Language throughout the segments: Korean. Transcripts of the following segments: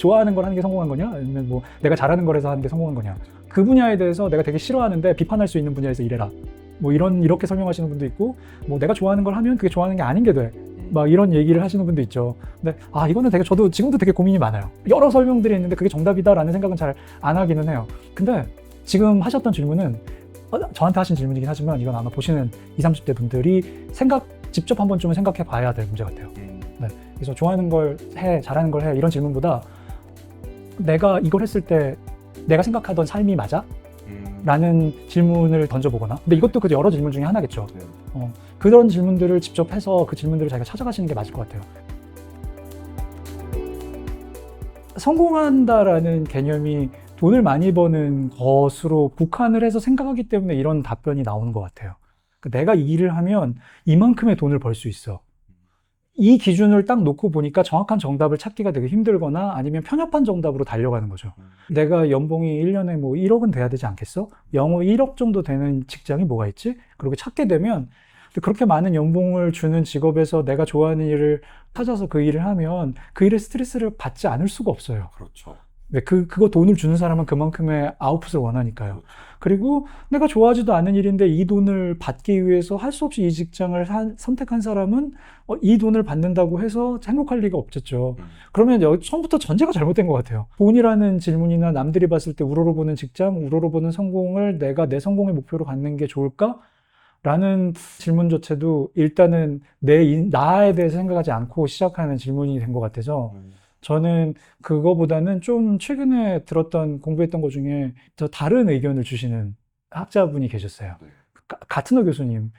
좋아하는 걸 하는 게 성공한 거냐? 아니면 뭐 내가 잘하는 거라서 하는 게 성공한 거냐? 그 분야에 대해서 내가 되게 싫어하는데 비판할 수 있는 분야에서 일해라. 뭐 이렇게 설명하시는 분도 있고, 뭐 내가 좋아하는 걸 하면 그게 좋아하는 게 아닌 게 돼. 막 이런 얘기를 하시는 분도 있죠. 근데 이거는 되게 저도 지금도 되게 고민이 많아요. 여러 설명들이 있는데 그게 정답이다라는 생각은 잘 안 하기는 해요. 근데 지금 하셨던 질문은 저한테 하신 질문이긴 하지만 이건 아마 보시는 20, 30대 분들이 직접 한 번쯤은 생각해 봐야 될 문제 같아요. 네. 그래서 좋아하는 걸 해, 잘하는 걸 해 이런 질문보다 내가 이걸 했을 때 내가 생각하던 삶이 맞아? 라는 질문을 던져보거나, 근데 이것도 그 여러 질문 중에 하나겠죠. 그런 질문들을 직접 해서 그 질문들을 자기가 찾아가시는 게 맞을 것 같아요. 성공한다라는 개념이 돈을 많이 버는 것으로 국한을 해서 생각하기 때문에 이런 답변이 나오는 것 같아요. 내가 이 일을 하면 이만큼의 돈을 벌 수 있어. 이 기준을 딱 놓고 보니까 정확한 정답을 찾기가 되게 힘들거나 아니면 편협한 정답으로 달려가는 거죠. 내가 연봉이 1년에 뭐 1억은 돼야 되지 않겠어? 영어 1억 정도 되는 직장이 뭐가 있지? 그리고 찾게 되면 그렇게 많은 연봉을 주는 직업에서 내가 좋아하는 일을 찾아서 그 일을 하면 그 일에 스트레스를 받지 않을 수가 없어요. 그렇죠. 네, 그거 돈을 주는 사람은 그만큼의 아웃풋을 원하니까요. 그렇죠. 그리고 내가 좋아하지도 않은 일인데 이 돈을 받기 위해서 할 수 없이 이 직장을 선택한 사람은 이 돈을 받는다고 해서 행복할 리가 없겠죠. 그러면 여기 처음부터 전제가 잘못된 것 같아요. 돈이라는 질문이나 남들이 봤을 때 우러러보는 직장, 우러러보는 성공을 내가 내 성공의 목표로 갖는 게 좋을까? 라는 질문조차도 일단은 나에 대해서 생각하지 않고 시작하는 질문이 된 것 같아서 저는 그거보다는 좀 최근에 공부했던 것 중에 더 다른 의견을 주시는 학자분이 계셨어요. 네. 가트너 교수님.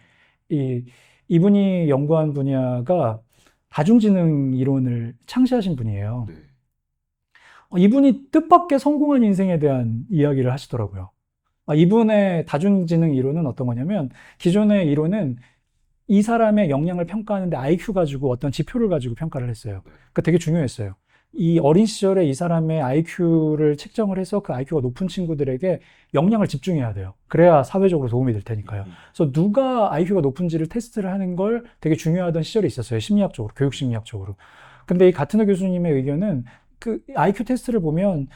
이분이 연구한 분야가 다중지능 이론을 창시하신 분이에요. 네. 이분이 뜻밖의 성공한 인생에 대한 이야기를 하시더라고요. 이분의 다중지능 이론은 어떤 거냐면, 기존의 이론은 이 사람의 역량을 평가하는데 IQ 가지고 어떤 지표를 가지고 평가를 했어요. 그러니까 되게 중요했어요. 이 어린 시절에 이 사람의 IQ를 측정을 해서 그 IQ가 높은 친구들에게 역량을 집중해야 돼요. 그래야 사회적으로 도움이 될 테니까요. 그래서 누가 IQ가 높은지를 테스트를 하는 걸 되게 중요하던 시절이 있었어요. 심리학적으로, 교육심리학적으로. 근데 이 가트너 교수님의 의견은 그 IQ 테스트를 보면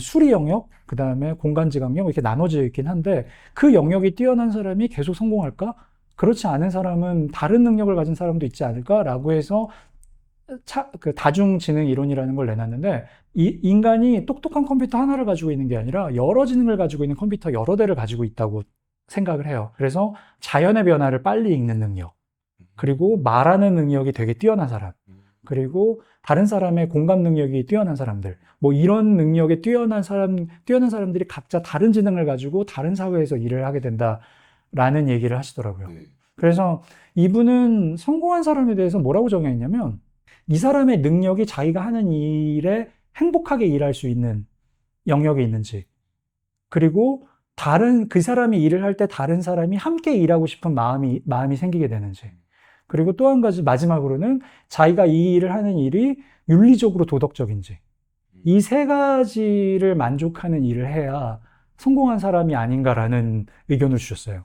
수리 영역, 그 다음에 공간지각력 이렇게 나눠져 있긴 한데 그 영역이 뛰어난 사람이 계속 성공할까? 그렇지 않은 사람은 다른 능력을 가진 사람도 있지 않을까라고 해서 그 다중지능 이론이라는 걸 내놨는데, 인간이 똑똑한 컴퓨터 하나를 가지고 있는 게 아니라 여러 지능을 가지고 있는 컴퓨터 여러 대를 가지고 있다고 생각을 해요. 그래서 자연의 변화를 빨리 읽는 능력, 그리고 말하는 능력이 되게 뛰어난 사람, 그리고 다른 사람의 공감 능력이 뛰어난 사람들, 뭐 이런 능력에 뛰어난 사람들이 각자 다른 지능을 가지고 다른 사회에서 일을 하게 된다라는 얘기를 하시더라고요. 그래서 이분은 성공한 사람에 대해서 뭐라고 정의했냐면, 이 사람의 능력이 자기가 하는 일에 행복하게 일할 수 있는 영역에 있는지, 그리고 그 사람이 일을 할 때 다른 사람이 함께 일하고 싶은 마음이 생기게 되는지, 그리고 또 한 가지 마지막으로는 자기가 이 일을 하는 일이 윤리적으로 도덕적인지, 이 세 가지를 만족하는 일을 해야 성공한 사람이 아닌가라는 의견을 주셨어요.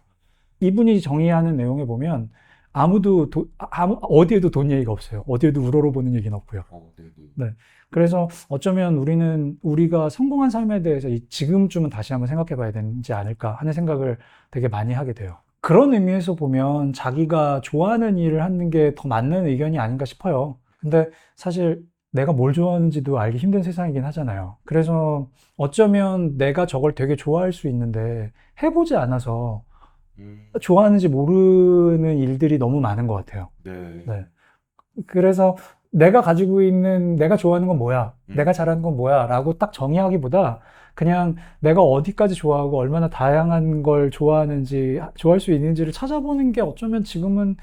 이분이 정의하는 내용에 보면 어디에도 돈 얘기가 없어요. 어디에도 우러러보는 얘기는 없고요. 네. 그래서 어쩌면 우리가 성공한 삶에 대해서 지금쯤은 다시 한번 생각해 봐야 되지 않을까 하는 생각을 되게 많이 하게 돼요. 그런 의미에서 보면 자기가 좋아하는 일을 하는 게 더 맞는 의견이 아닌가 싶어요. 근데 사실 내가 뭘 좋아하는지도 알기 힘든 세상이긴 하잖아요. 그래서 어쩌면 내가 저걸 되게 좋아할 수 있는데 해보지 않아서 좋아하는지 모르는 일들이 너무 많은 것 같아요. 네. 그래서 내가 좋아하는 건 뭐야? 내가 잘하는 건 뭐야? 라고 딱 정의하기보다 그냥 내가 어디까지 좋아하고 얼마나 다양한 걸 좋아할 수 있는지를 찾아보는 게 어쩌면 지금은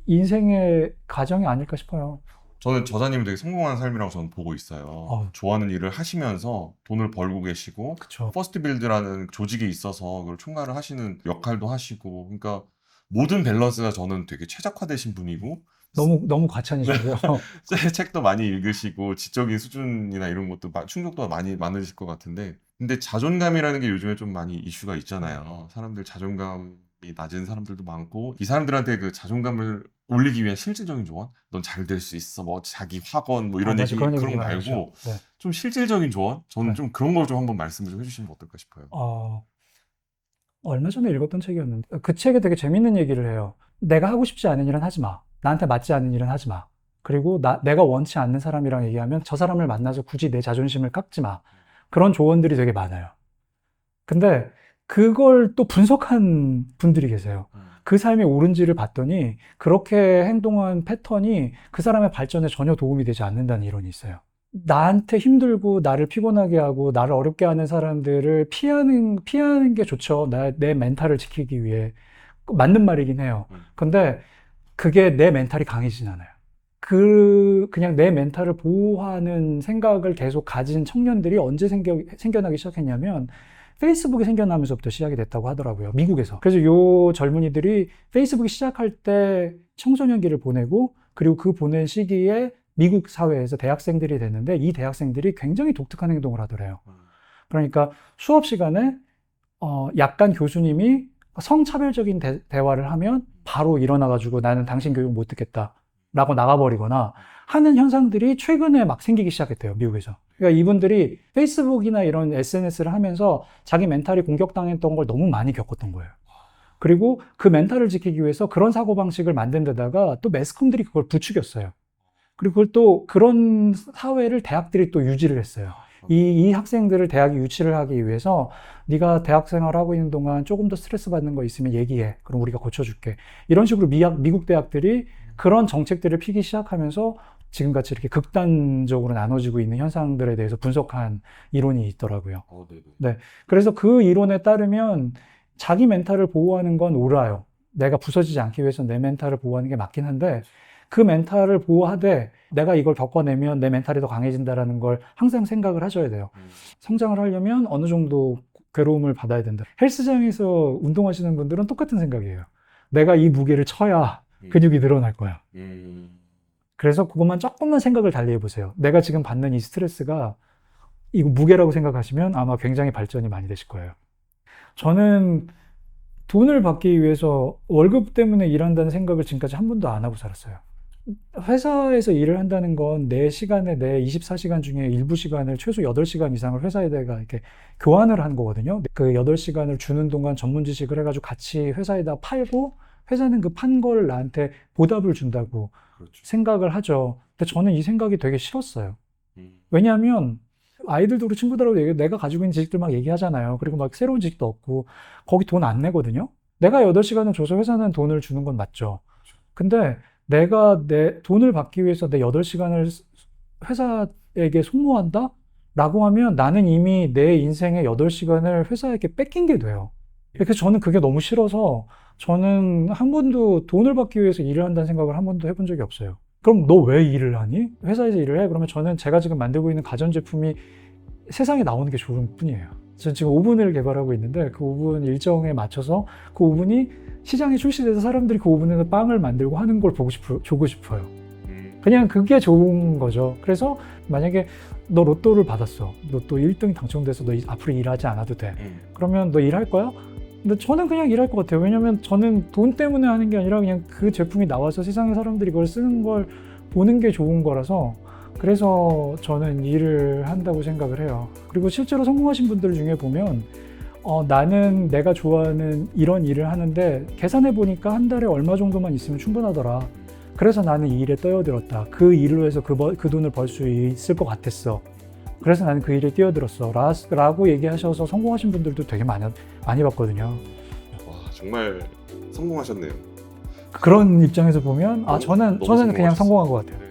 인생의 과정이 아닐까 싶어요. 저는 저자님이 되게 성공한 삶이라고 저는 보고 있어요. 좋아하는 일을 하시면서 돈을 벌고 계시고, 그쵸. 퍼스트 빌드라는 조직이 있어서 그걸 총괄을 하시는 역할도 하시고, 그러니까 모든 밸런스가 저는 되게 최적화되신 분이고, 너무 과찬이시고요. 책도 많이 읽으시고 지적인 수준이나 이런 것도 충족도가 많으실 것 같은데, 근데 자존감이라는 게 요즘에 좀 많이 이슈가 있잖아요. 사람들 자존감이 낮은 사람들도 많고, 이 사람들한테 그 자존감을 올리기 위한 실질적인 조언? 넌 잘 될 수 있어. 뭐 자기 확언 뭐 이런 맞아. 얘기 그런 얘기 그런 거 많이 하죠. 말고 네. 좀 실질적인 조언? 저는 네. 좀 그런 걸 좀 한번 말씀을 좀 해주시면 어떨까 싶어요. 얼마 전에 읽었던 책이었는데, 그 책에 되게 재밌는 얘기를 해요. 내가 하고 싶지 않은 일은 하지 마. 나한테 맞지 않는 일은 하지 마. 그리고 내가 원치 않는 사람이랑 얘기하면 저 사람을 만나서 굳이 내 자존심을 깎지 마. 그런 조언들이 되게 많아요. 근데 그걸 또 분석한 분들이 계세요. 그 삶이 옳은지를 봤더니 그렇게 행동한 패턴이 그 사람의 발전에 전혀 도움이 되지 않는다는 이론이 있어요. 나한테 힘들고 나를 피곤하게 하고 나를 어렵게 하는 사람들을 피하는 게 좋죠. 내 멘탈을 지키기 위해. 맞는 말이긴 해요. 근데 그게 내 멘탈이 강해지진 않아요. 그냥 내 멘탈을 보호하는 생각을 계속 가진 청년들이 언제 생겨나기 시작했냐면 페이스북이 생겨나면서부터 시작이 됐다고 하더라고요. 미국에서. 그래서 요 젊은이들이 페이스북이 시작할 때 청소년기를 보내고 그리고 그 보낸 시기에 미국 사회에서 대학생들이 됐는데 이 대학생들이 굉장히 독특한 행동을 하더래요. 그러니까 수업 시간에 약간 교수님이 성차별적인 대화를 하면 바로 일어나가지고 나는 당신 교육 못 듣겠다 라고 나가버리거나 하는 현상들이 최근에 막 생기기 시작했대요, 미국에서. 그러니까 이분들이 페이스북이나 이런 SNS를 하면서 자기 멘탈이 공격당했던 걸 너무 많이 겪었던 거예요. 그리고 그 멘탈을 지키기 위해서 그런 사고방식을 만든 데다가 또 매스컴들이 그걸 부추겼어요. 그리고 그걸 또 그런 사회를 대학들이 또 유지를 했어요. 이 학생들을 대학이 유치를 하기 위해서 네가 대학 생활을 하고 있는 동안 조금 더 스트레스 받는 거 있으면 얘기해. 그럼 우리가 고쳐줄게. 이런 식으로 미국 대학들이 그런 정책들을 피기 시작하면서 지금같이 이렇게 극단적으로 나눠지고 있는 현상들에 대해서 분석한 이론이 있더라고요. 네. 그래서 그 이론에 따르면 자기 멘탈을 보호하는 건 옳아요. 내가 부서지지 않기 위해서 내 멘탈을 보호하는 게 맞긴 한데 그 멘탈을 보호하되 내가 이걸 겪어내면 내 멘탈이 더 강해진다는 걸 항상 생각을 하셔야 돼요. 성장을 하려면 어느 정도 괴로움을 받아야 된다. 헬스장에서 운동하시는 분들은 똑같은 생각이에요. 내가 이 무게를 쳐야 근육이 늘어날 거야. 그래서 그것만 조금만 생각을 달리 해보세요. 내가 지금 받는 이 스트레스가 이거 무게라고 생각하시면 아마 굉장히 발전이 많이 되실 거예요. 저는 돈을 받기 위해서 월급 때문에 일한다는 생각을 지금까지 한 번도 안 하고 살았어요. 회사에서 일을 한다는 건 내 시간에 내 24시간 중에 일부 시간을 최소 8시간 이상을 회사에다가 이렇게 교환을 하는 거거든요. 그 8시간을 주는 동안 전문 지식을 해가지고 같이 회사에다 팔고 회사는 그 판 걸 나한테 보답을 준다고 생각을 하죠. 근데 저는 이 생각이 되게 싫었어요. 왜냐하면 아이들도 그렇고 친구들하고 내가 가지고 있는 지식들 막 얘기하잖아요. 그리고 막 새로운 지식도 얻고 거기 돈 안 내거든요. 내가 8시간을 줘서 회사는 돈을 주는 건 맞죠. 근데 내가 내 돈을 받기 위해서 내 8시간을 회사에게 소모한다? 라고 하면 나는 이미 내 인생의 8시간을 회사에게 뺏긴 게 돼요. 그래서 저는 그게 너무 싫어서 저는 한 번도 돈을 받기 위해서 일을 한다는 생각을 한 번도 해본 적이 없어요. 그럼 너 왜 일을 하니? 회사에서 일을 해? 그러면 저는 제가 지금 만들고 있는 가전제품이 세상에 나오는 게 좋을 뿐이에요. 저는 지금 오븐을 개발하고 있는데 그 오븐 일정에 맞춰서 그 오븐이 시장에 출시돼서 사람들이 그 오븐에서 빵을 만들고 하는 걸 보고 싶어요. 그냥 그게 좋은 거죠. 그래서 만약에 너 로또를 받았어. 로또 1등 당첨돼서 너 앞으로 일하지 않아도 돼. 그러면 너 일할 거야? 근데 저는 그냥 일할 것 같아요. 왜냐면 저는 돈 때문에 하는 게 아니라 그냥 그 제품이 나와서 세상의 사람들이 그걸 쓰는 걸 보는 게 좋은 거라서 그래서 저는 일을 한다고 생각을 해요. 그리고 실제로 성공하신 분들 중에 보면 나는 내가 좋아하는 이런 일을 하는데 계산해 보니까 한 달에 얼마 정도만 있으면 충분하더라. 그래서 나는 이 일에 떠들었다. 그 일로 해서 그 돈을 벌 수 있을 것 같았어. 그래서 나는 그 일에 뛰어들었어. 라고 얘기하셔서 성공하신 분들도 되게 많이 봤거든요. 와, 정말 성공하셨네요. 그런 입장에서 보면 저는 그냥 성공하셨어요. 성공한 것 같아요.